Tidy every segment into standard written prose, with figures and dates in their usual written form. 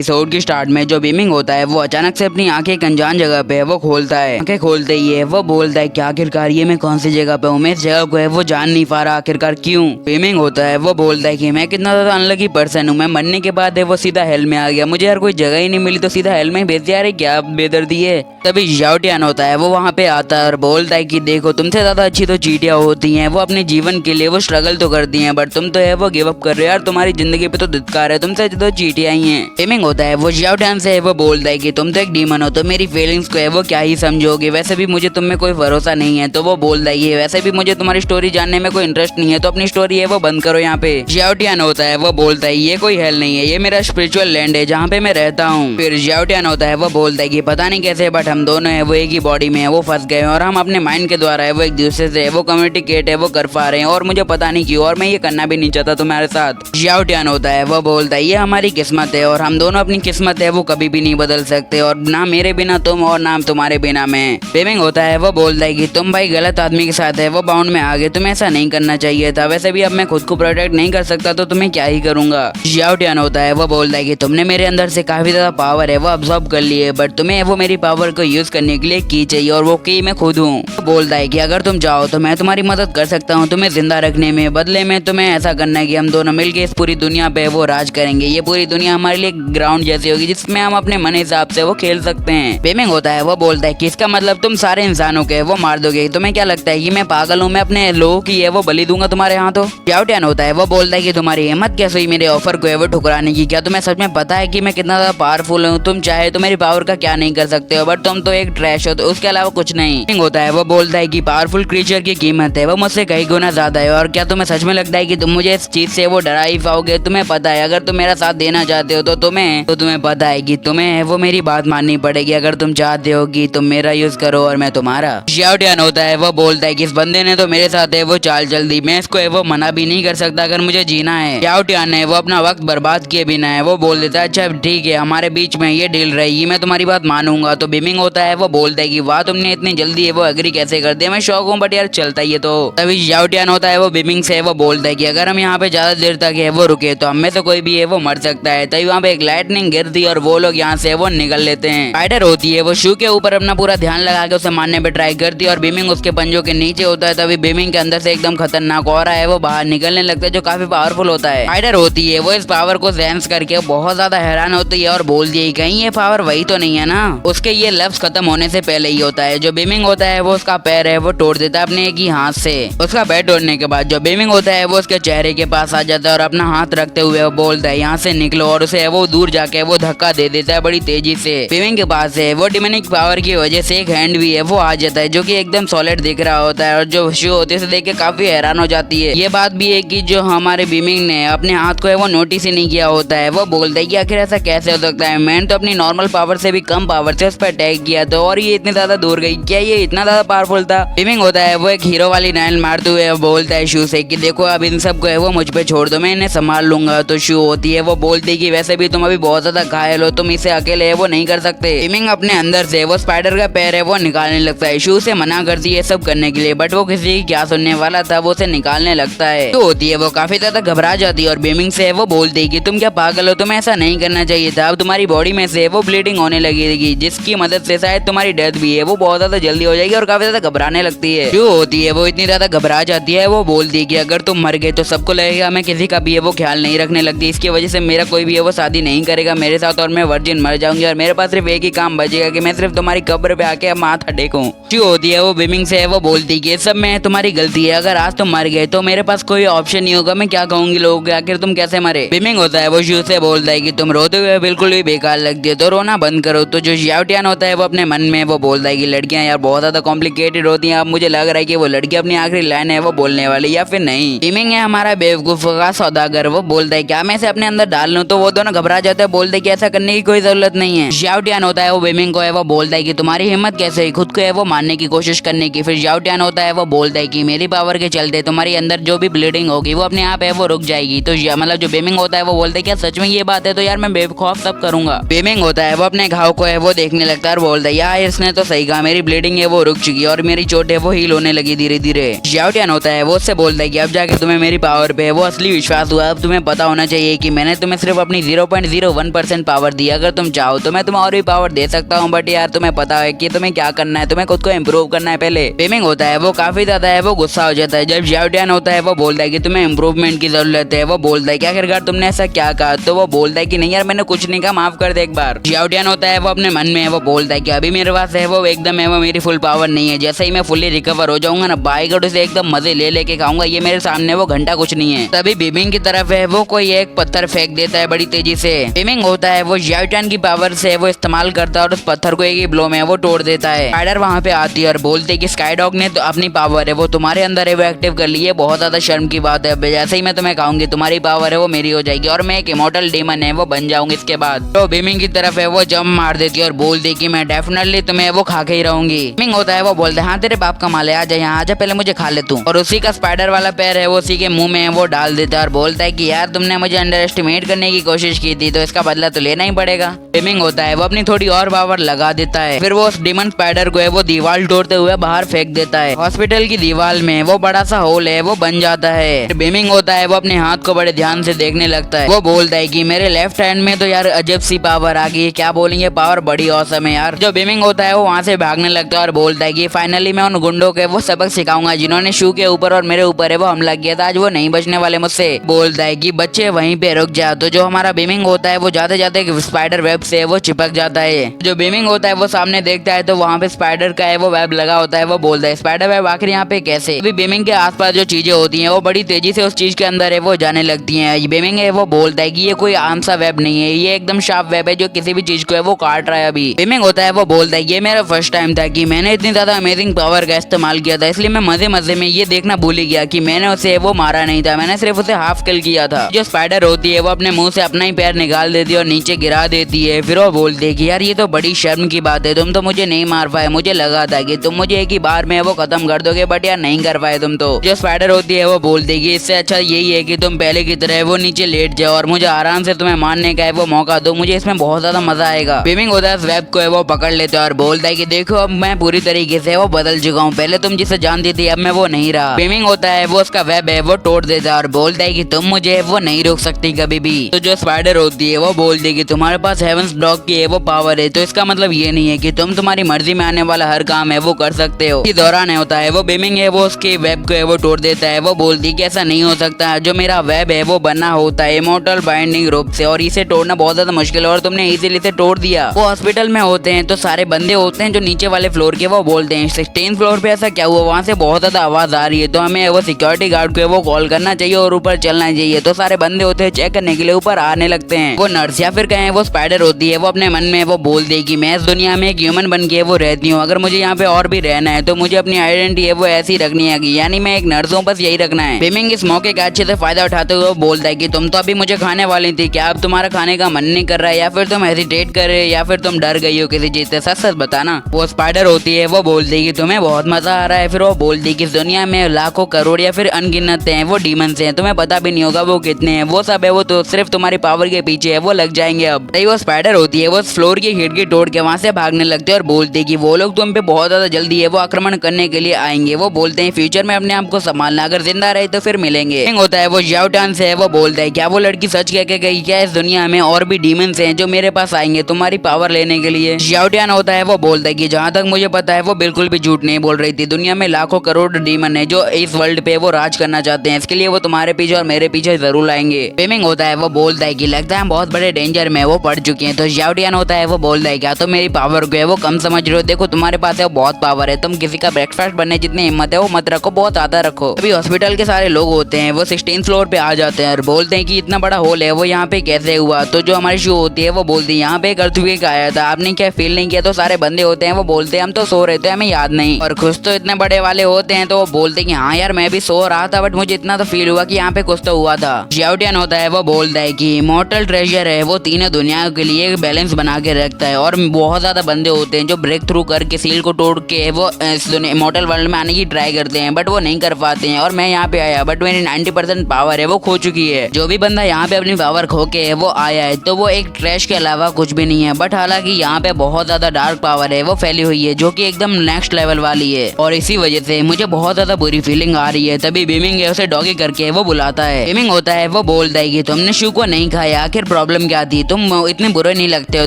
Episode के start में जो बीमिंग होता है वो अचानक से अपनी आंखें एक अनजान जगह पे है वो खोलता है। आंखें खोलते ही है वो बोलता है कि आखिरकार ये मैं कौन सी जगह पे हूँ, मैं इस जगह को है वो जान नहीं पा रहा आखिरकार क्यों। बीमिंग होता है वो बोलता है कि मैं कितना ज्यादा अनलकी पर्सन हूँ, मैं मरने के बाद है वो सीधा हेल में आ गया, मुझे यार कोई जगह ही नहीं मिली तो सीधा हेल में ही भेज दिया। अरे क्या बेदर्दी है। तभी जाओटियान होता है वो वहाँ पे आता है और बोलता है कि देखो तुमसे ज्यादा अच्छी तो चींटियां होती हैं, वो अपने जीवन के लिए वो स्ट्रगल तो करती हैं, बट तुम तो है वो गिव अप कर रहे हो यार, तुम्हारी जिंदगी पे तो धिक्कार है, तुमसे तो चींटियां ही हैं। बीमिंग होता है वो जाओटियान से है वो बोलता है कि तुम तो एक डीमन हो तो मेरी फीलिंग्स को है वो क्या ही समझोगे, वैसे भी मुझे तुम में कोई भरोसा नहीं है। तो वो बोलता है वैसे भी मुझे तुम्हारी स्टोरी जानने में कोई इंटरेस्ट नहीं है, तो अपनी स्टोरी है वो बंद करो। यहाँ पे जाओटियान होता है वो बोलता है ये कोई हेल नहीं है, ये मेरा स्पिरिचुअल लैंड है जहाँ पे मैं रहता हूँ। फिर जाओटियान होता है वो बोलता है कि पता नहीं कैसे बट हम दोनों है वो एक ही बॉडी में है वो फंस गए और हम अपने माइंड के द्वारा है वो एक दूसरे से वो कम्युनिकेट है वो कर पा रहे हैं, और मुझे पता नहीं क्यों और मैं ये करना भी नहीं चाहता तुम्हारे साथ। जाओटियान होता है वो बोलता है ये हमारी किस्मत है और हम दोनों अपनी किस्मत है वो कभी भी नहीं बदल सकते, और ना मेरे बिना तुम और ना तुम्हारे बिना मैं। बीमिंग होता है वो बोलता है कि तुम भाई गलत आदमी के साथ है वो बाउंड में आ गए, तुम्हें ऐसा नहीं करना चाहिए था, वैसे भी अब मैं खुद को प्रोटेक्ट नहीं कर सकता तो तुम्हें क्या ही करूंगा। जाओटियान होता है वो बोलता है कि तुमने मेरे अंदर से काफी ज्यादा पावर है वो अब्सॉर्ब कर ली है, बट तुम्हें वो मेरी पावर को यूज करने के लिए की चाहिए और वो की मैं खुद हूँ। बोलता है कि अगर तुम चाहो तो मैं तुम्हारी मदद कर सकता हूँ तुम्हें जिंदा रखने में, बदले में तुम्हें ऐसा करना है कि हम दोनों मिलकर इस पूरी दुनिया पे वो राज करेंगे, ये पूरी दुनिया हमारे लिए ग्राउंड जैसी होगी जिसमें हम अपने मन हिसाब से वो खेल सकते हैं। बीमिंग होता है वो बोलता है कि इसका मतलब तुम सारे इंसानों के वो मार दोगे, तुम्हें क्या लगता है कि मैं पागल हूँ, मैं अपने लोगों की है वो बलि दूंगा तुम्हारे हाथों। जाओटियान होता है वो बोलता है कि तुम्हारी हिम्मत कैसे हुई मेरे ऑफर को है वो ठुकराने की, क्या तुम्हें सच में पता है कि मैं कितना ज्यादा पावरफुल हूँ, तुम चाहे तो मेरी पावर का क्या नहीं कर सकते हो, बट तुम तो एक ट्रैश हो, तो उसके अलावा कुछ नहीं। बीमिंग होता है वो बोलता है कि पावरफुल क्रीचर की कीमत है वो मुझसे कई गुना ज्यादा है, और क्या तुम्हें सच में लगता है कि तुम मुझे इस चीज से वो डरा ही पाओगे, तुम्हें पता है अगर तुम मेरा साथ देना चाहते हो तो तुम्हें पता है कि तुम्हें वो मेरी बात माननी पड़ेगी, अगर तुम चाहते हो कि तुम मेरा यूज करो और मैं तुम्हारा। जाओटियान होता है वो बोलता है कि इस बंदे ने तो मेरे साथ है वो चाल चल दी, मैं इसको है वो मना भी नहीं कर सकता अगर मुझे जीना है। जाओटियान है वो अपना वक्त बर्बाद किए बिना है वो बोल देता है अच्छा ठीक है हमारे बीच में ये डील रहेगी, मैं तुम्हारी बात मानूंगा। तो बीमिंग होता है वो बोलता है कि वाह तुमने इतनी जल्दी है वो एग्री कैसे कर दिया, मैं शौक हूँ बट यार चलता ही है। तो तभी जाओटियान होता है वो बीमिंग से वो बोलता है कि अगर हम यहाँ पे ज्यादा देर तक है वो रुके तो हम में से कोई भी है वो मर सकता है। तभी वहाँ पे एक लाइटनिंग गिरती और वो लोग यहाँ से वो निकल लेते हैं। स्पाइडर होती है वो शू के ऊपर अपना पूरा ध्यान लगा के उसे मारने पे ट्राई करती है और बीमिंग उसके पंजों के नीचे होता है। तभी बीमिंग के अंदर से एकदम खतरनाक ऑरा है वो बाहर निकलने लगता है जो काफी पावरफुल होता है। स्पाइडर होती है वो इस पावर को सेंस करके बहुत ज्यादा हैरान होती है और बोलती है कहीं ये पावर वही तो नहीं है ना। उसके ये लफ्ज खत्म होने से पहले ही होता है जो बीमिंग होता है वो उसका पैर है वो तोड़ देता है अपने एक ही हाथ से। उसका पैर तोड़ने के बाद जो बीमिंग होता है वो उसके चेहरे के पास आ जाता है और अपना हाथ रखते हुए वो बोलता है यहाँ से निकलो, और उसे वो दूर जाके वो धक्का दे देता है बड़ी तेजी से। बीमिंग के पास है वो डिमोनिक पावर की वजह से एक हैंड भी है वो आ जाता है जो कि एकदम सॉलिड दिख रहा होता है, और जो शू होते से देख के काफी हैरान हो जाती है। ये बात भी है कि जो हमारे बीमिंग ने अपने हाथ को है वो नोटिस ही नहीं किया होता है। वो बोलता है कि आखिर ऐसा कैसे हो सकता है, मैंने तो अपनी नॉर्मल पावर से भी कम पावर से उस पर अटैक किया तो और ये इतनी ज्यादा दूर गई, क्या ये इतना ज्यादा पावरफुल था। बीमिंग होता है वो एक हीरो वाली लाइन मारते हुए बोलता है शू से कि देखो अब इन सब को है वो मुझ पे छोड़ दो, मैं इन्हें संभाल लूंगा। तो शू होती है वो बोलती है कि वैसे भी तुम अभी बहुत ज्यादा घायल हो, तुम इसे अकेले है वो नहीं कर सकते। बीमिंग अपने अंदर से वो स्पाइडर का पैर है वो निकालने लगता है, शू से मना करती है सब करने के लिए, बट वो किसी की क्या सुनने वाला था, वो उसे निकालने लगता है। तो होती है वो काफी ज्यादा घबरा जाती है और बीमिंग से वो बोलती है कि तुम क्या पागल हो, तुम्हें ऐसा नहीं करना चाहिए था, अब तुम्हारी बॉडी में से वो ब्लीडिंग होने लगेगी जिसकी मदद से शायद तुम्हारी डेथ भी है वो बहुत ज्यादा जल्दी हो जाएगी, और काफी ज्यादा घबराने लगती है। जो होती है वो इतनी ज्यादा घबरा जाती है वो बोलती है कि अगर तुम मर गए तो सबको लगेगा मैं किसी का भी है वो ख्याल नहीं रखने लगती, इसकी वजह से मेरा कोई भी है वो शादी नहीं करेगा मेरे साथ और मैं वर्जिन मर जाऊंगी, और मेरे पास सिर्फ एक ही काम बचेगा कि मैं सिर्फ तुम्हारी कब्र पे आके माथा टेकूं। जो होती है वो बीमिंग से वो बोलती है कि सब में तुम्हारी गलती है, अगर आज तुम मर गए तो मेरे पास कोई ऑप्शन नहीं होगा, मैं क्या कहूंगी लोगों को आखिर तुम कैसे मरे। बीमिंग होता है वो शू से बोलता है कि तुम रोते हुए बिल्कुल भी बेकार लगती है तो रोना बंद करो। तो जो जाओटियान होता है वो अपने मन में वो बोलता है कि लड़कियां यार बहुत ज्यादा कॉम्प्लिकेटेड होती हैं, अब मुझे लग रहा है कि वो लड़की अपनी आखिरी लाइन है वो बोलने वाली या फिर नहीं। बीमिंग है हमारा बेवकूफ का सौदागर, वो बोलता है क्या मैं इसे अपने अंदर डाल लूं, तो वो दोनों घबरा जाते हैं, बोलते कि ऐसा करने की कोई जरूरत नहीं है। जाओटियान होता है वो बीमिंग को है वो बोलता है कि तुम्हारी हिम्मत कैसे हुई खुद को है वो मारने की कोशिश करने की। फिर जाओटियान होता है वो बोलता है कि मेरी पावर के चलते तुम्हारी अंदर जो भी ब्लीडिंग होगी वो अपने आप है वो रुक जाएगी। तो मतलब जो बेमिंग होता है वो बोलता है क्या सच में ये बात है? तो यार मैं बेखौफ तब करूंगा। बेमिंग होता है वो अपने घाव को है वो देखने लगता है और बोलता है यार इसने तो सही कहा, मेरी ब्लीडिंग है वो रुक चुकी है और मेरी चोट है वो हील होने लगी धीरे धीरे। जाओटियान होता है वो उससे बोलता है कि अब जाके तुम्हें मेरी पावर पे वो असली विश्वास हुआ। अब तुम्हें पता होना चाहिए कि मैंने तुम्हें सिर्फ अपनी 0.01% पावर दी। अगर तुम चाहो तो मैं तुम्हें और भी पावर दे सकता हूँ, बट यार तुम्हें पता है कि तुम्हें क्या करना है, तुम्हें खुद को इम्प्रूव करना है पहले। बेमिंग होता है वो काफी ज्यादा है वो गुस्सा हो जाता है जब जाओटियान होता है वो बोलता है कि तुम्हें इम्प्रूवमेंट की जरूरत है। वो बोलता है कि आखिरकार तुमने ऐसा क्या कहा? तो वो बोलता है कि नहीं यार मैंने कुछ नहीं कहा, माफ कर दे एक बार। जाओटियान होता है वो अपने मन में है वो बोलता है कि अभी मेरे पास है वो एकदम है वो मेरी फुल पावर नहीं है। जैसे ही मैं फुल्ली रिकवर हो जाऊंगा ना बाई गॉड उसे एकदम मजे ले लेके खाऊंगा। ये मेरे सामने वो घंटा कुछ नहीं है। तभी बेमिंग की तरफ है वो कोई एक पत्थर फेंक देता है बड़ी तेजी से। बेमिंग होता है वो जाओटियान की पावर से वो इस्तेमाल करता है और उस पत्थर को एक ही ब्लो में वो तोड़ देता है। स्पाइडर वहां पे आती है और बोलते है कि स्काईडॉग ने तो अपनी पावर है वो तुम्हारे अंदर है वो एक्टिव कर ली है, बहुत ज्यादा शर्म की बात है। जैसे ही मैं तुम्हें खाऊंगी तुम्हारी पावर है वो मेरी हो जाएगी और मैं एक इमॉर्टल डेमन है वो बन जाऊंगी इसके बाद। तो बेमिंग की तरफ है वो जंप मार देती है और बोलती कि मैं डेफिनेटली तुम्हें वो खा के ही रहूंगी। बेमिंग होता है वो बोलते हैं हाँ तेरे बाप का माल है, आजा यहाँ आजा, पहले मुझे खा ले तू। और उसी का स्पाइडर वाला पैर है वो उसी के मुंह में वो डाल देता है और बोलता है कि यार तुमने मुझे अंडर एस्टिमेट करने की कोशिश की थी तो इसका बदला तो लेना ही पड़ेगा। बेमिंग होता है वो अपनी थोड़ी और पावर लगा देता है। फिर वो उस डिमन स्पाइडर को है वो दीवार तोड़ते हुए बाहर फेंक देता है। हॉस्पिटल की दीवार में वो बड़ा सा होल है वो बन जाता है। बेमिंग होता है वो अपने हाथ को बड़े ध्यान से देखने लगता है। वो बोलता है कि मेरे लेफ्ट हैंड में तो यार अजब सी पावर आ गई है, क्या बोलेंगे पावर बड़ी औसम है यार। जो बेमिंग होता है वो वहाँ से भागने लगता है और बोलता है कि फाइनली मैं उन गुंडों के वो सबक सिखाऊंगा जिन्होंने शू के ऊपर और मेरे ऊपर है वो हमला किया था, आज वो नहीं बचने वाले मुझसे। बोलता है कि बच्चे वहीं पे रुक जा। तो जो हमारा बेमिंग होता है वो जाते जाते स्पाइडर वेब से वो चिपक जाता है। जो बेमिंग होता है वो सामने देखता है तो वहाँ पे स्पाइडर का है वो वेब लगा होता है। वो बोलता है स्पाइडर वेब आखिर यहाँ पे कैसे? अभी बेमिंग के आसपास जो चीजें होती हैं वो बड़ी तेजी से उस चीज के अंदर है वो जाने लगती हैं। बेमिंग है वो बोलता है कि ये कोई आम सा वेब नहीं है, ये एकदम शार्प वेब है जो किसी भी चीज को है वो काट रहा है। अभी बेमिंग होता है वो बोलता है ये मेरा फर्स्ट टाइम था कि मैंने इतनी ज्यादा अमेजिंग पावर का इस्तेमाल किया था, इसलिए मैं मजे मजे में ये देखना भूल ही गया कि मैंने उसे वो मारा नहीं था, मैंने सिर्फ उसे हाफ किल किया था। जो स्पाइडर होती है वो अपने मुंह से अपना ही पैर निकाल देती है और नीचे गिरा देती है। फिर वो बोलती है कि यार ये तो बड़ी शर्म की बात है, तुम तो मुझे नहीं मार पाए, मुझे लगा था कि तुम मुझे एक ही बार में वो खत्म कर दोगे बट यार नहीं कर पाए तुम तो। जो स्पाइडर होती है वो बोलती है कि इससे अच्छा यही है कि तुम पहले की तरह वो नीचे लेट जाओ और मुझे आराम से तुम्हें मारने का है वो मौका दो, मुझे इसमें बहुत ज्यादा मजा आएगा। बेमिंग होता है इस वेब को है वो पकड़ लेता है और बोलता है कि देखो अब मैं पूरी तरीके से वो बदल चुका हूँ, पहले तुम जिसे जानती थी अब मैं वो नहीं रहा। बेमिंग होता है वो उसका वेब है वो तोड़ देता है और बोलता है कि तुम मुझे वो नहीं रोक सकती कभी भी। तो जो स्पाइडर होती है वो बोलती है कि तुम्हारे पास हेवंस डॉग की है वो पावर है, तो इसका मतलब ये नहीं है कि तुम तुम्हारी मर्जी में आने वाला हर काम है वो कर सकते हो। इस दौरान होता है वो बेमिंग है वो उसके वेब को है वो तोड़ देता है। वो बोलती है कि ऐसा नहीं हो सकता, जो मेरा वेब है वो बना होता है इमॉर्टल बाइंडिंग रोप से और इसे तोड़ना बहुत ज्यादा मुश्किल है और तुमने इजीली इसे तोड़ दिया। वो हॉस्पिटल में होते हैं तो सारे बंदे होते हैं जो नीचे वाले फ्लोर के, वो बोलते हैं 16th फ्लोर पे ऐसा क्या हुआ, वहाँ से बहुत ज्यादा आवाज आ रही है, तो हमें वो सिक्योरिटी गार्ड को वो कॉल करना चाहिए और ऊपर चलना चाहिए। तो सारे बंदे होते हैं चेक करने के लिए ऊपर आने लगते हैं। वो नर्स या फिर कहें वो स्पाइडर होती है वो अपने मन में वो बोल देगी मैं इस दुनिया में एक ह्यूमन बन के वो रहती हूँ, अगर मुझे यहाँ पे और भी रहना है तो मुझे अपनी आइडेंटिटी है वो ऐसी रखनी है, यानी मैं एक नर्स हूँ, बस यही रखना है। बेमिंग इस मौके का अच्छे से फायदा उठाते हुए बोलता है कि तुम तो अभी मुझे खाने वाली थी, क्या अब तुम्हारा खाने का मन नहीं कर रहा है या फिर तुम हेजिटेट कर रहे या फिर तुम डर गई हो किसी चीज से, सच सच बताना। वो स्पाइडर होती है वो बोलती है कि तुम्हें बहुत मजा आ रहा है। फिर वो बोलती है कि इस दुनिया में लाखों करोड़ या फिर अनगिनत हैं वो डीमंस हैं, तुम्हें पता भी नहीं होगा वो कितने हैं, वो सब है वो तो सिर्फ तुम्हारी पावर के पीछे है, वो लग जाएंगे अब। वो स्पाइडर होती है वो फ्लोर की खिड़की तोड़ के वहाँ से भागने लगते हैं और बोलते हैं कि वो लोग तुम पे बहुत ज्यादा जल्दी है वो आक्रमण करने के लिए आएंगे। वो बोलते हैं फ्यूचर में अपने आप को संभालना, अगर जिंदा रहे तो फिर मिलेंगे। होता है वो जाओटियान से है वो बोलता है क्या वो लड़की सच कह के गई, क्या इस दुनिया में और भी डीमंस हैं जो मेरे पास आएंगे तुम्हारी पावर लेने के लिए? जाओटियान होता है वो बोलता है कि जहाँ तक मुझे पता है वो बिल्कुल भी झूठ नहीं बोल रही थी, दुनिया में लाखों करोड़ डीमन है जो इस वर्ल्ड पे वो राज करना चाहते हैं, इसके लिए वो तुम्हारे पीछे और मेरे पीछे जरूर आएंगे। बेमिंग होता है वो बोलता है कि लगता है हम बहुत बड़े डेंजर में वो पड़ चुके हैं। तो जाओटियान होता है वो बोलता है क्या तुम मेरी पावर को है वो कम समझ रहे हो, देखो तुम्हारे पास है वो बहुत पावर है, तुम किसी का ब्रेकफास्ट बनने जितनी हिम्मत है वो मत रखो, बहुत ज्यादा रखो। अभी हॉस्पिटल के सारे लोग होते हैं वो 16th फ्लोर पे आ जाते हैं और बोलते हैं कि इतना बड़ा होल है वो यहाँ पे कैसे हुआ? तो जो हमारी शो होती है वो बोलती है यहाँ पे एक अर्थक्वेक आया था, आपने क्या फील नहीं किया? तो सारे बंदे होते हैं वो बोलते हैं हम तो सो रहे थे, हमें याद नहीं। और खुश तो इतने बड़े वाले होते हैं तो वो बोलते हैं कि हाँ यार मैं भी सो रहा था बट मुझे इतना तो फील हुआ कि यहाँ पे कुछ तो हुआ था। जाओटियान होता है वो बोलता है कि इमॉर्टल ट्रेजर है वो तीनों दुनिया के लिए बैलेंस बना के रखता है और बहुत ज्यादा बंदे होते हैं जो ब्रेक थ्रू करके सील को को तोड़ के वो इस इमॉर्टल वर्ल्ड में आने की ट्राई करते हैं, बट वो नहीं कर पाते हैं और मैं यहाँ पे आया, बट मेरी 90% पावर है वो खो चुकी है। जो भी बंदा यहाँ पे अपनी पावर खो के वो आया है तो वो एक ट्रैश के अलावा कुछ भी नहीं है, बट हालांकि यहाँ पे बहुत ज्यादा डार्क पावर है वो फैली हुई है जो कि एकदम नेक्स्ट लेवल वाली है, और इसी वजह से मुझे बहुत ज्यादा बुरी फीलिंग आ रही है। तभी बीमिंग उसे डॉगी करके वो बुलाता है। बीमिंग होता है वो बोलता है कि तुमने शू को नहीं खाया, आखिर प्रॉब्लम क्या थी, तुम इतने बुरे नहीं लगते हो,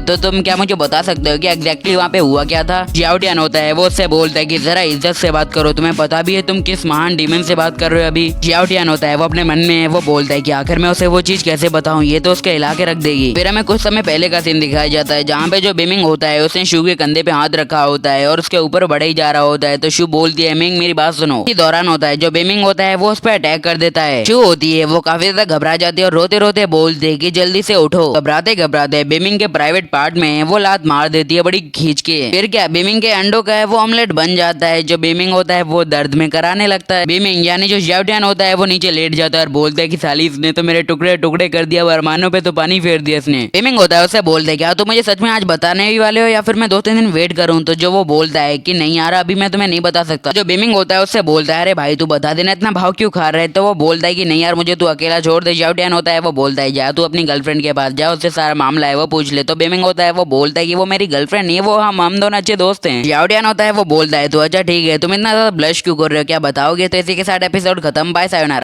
तो तुम क्या मुझे बता सकते हो कि एग्जैक्टली वहाँ पे हुआ क्या था। जियाओटियन होता है वो उससे बोलता है कि जरा इज्जत से बात करो, तुम्हें पता भी है तुम किस महान डीमन से बात कर रहे हो अभी। जियाओटियन होता है वो अपने मन में वो बोलता है कि आखिर मैं उसे वो चीज कैसे बताऊं, ये तो उसके हिला के रख देगी। फिर हमें कुछ समय पहले का सीन दिखाया जाता है जहाँ पे जो बीमिंग होता है उसने शू के कंधे पे हाथ रखा होता है और उसके ऊपर बढ़े ही जा रहा होता है, तो शू बोलती है मिंग मेरी बात सुनो। इसी दौरान होता है जो बीमिंग होता है वो उस पर अटैक कर देता है। शू होती है वो काफी ज्यादा घबरा जाती है और रोते रोते बोलती है कि जल्दी से उठो। घबराते घबराते बीमिंग के प्राइवेट पार्ट में वो लात मार देती है बड़ी खींच के। फिर क्या बीमिंग के अंडों का है वो ऑमलेट बन जाता है। जो बीमिंग होता है वो दर्द में कराने लगता है। बीमिंग यानी जो जियाओटियन होता है वो नीचे लेट जाता है और बोलता है कि साली इसने तो मेरे टुकड़े टुकड़े कर दिया, अरमानों पे तो पानी फेर दिया इसने। बीमिंग होता है उससे बोलते है क्या तुम मुझे सच में आज बताने ही वाले हो या फिर मैं 2-3 दिन वेट करूं, तो जो वो बोलता है कि नहीं यार अभी मैं तुम्हें नहीं बता सकता। जो बीमिंग होता है उससे बोलता है अरे भाई तू बता देना, इतना भाव क्यों खा रहा है, तो वो बोलता है कि नहीं यार मुझे तू अकेला छोड़ दे। जियाओटियन होता है वो बोलता है जा तू अपनी गर्लफ्रेंड के पास जा, उससे सारा मामला है वो पूछ ले। तो बीमिंग होता है वो बोलता है कि वो मेरी गर्लफ्रेंड नहीं है, वो हम दोनों अच्छे दोस्त हैं। जियाओटियन होता है वो बोलता है तो अच्छा ठीक है, तुम इतना ज्यादा ब्लश क्यों कर रहे हो, क्या बताओगे। तो इसी के साथ एपिसोड खत्म। Bye sayonara.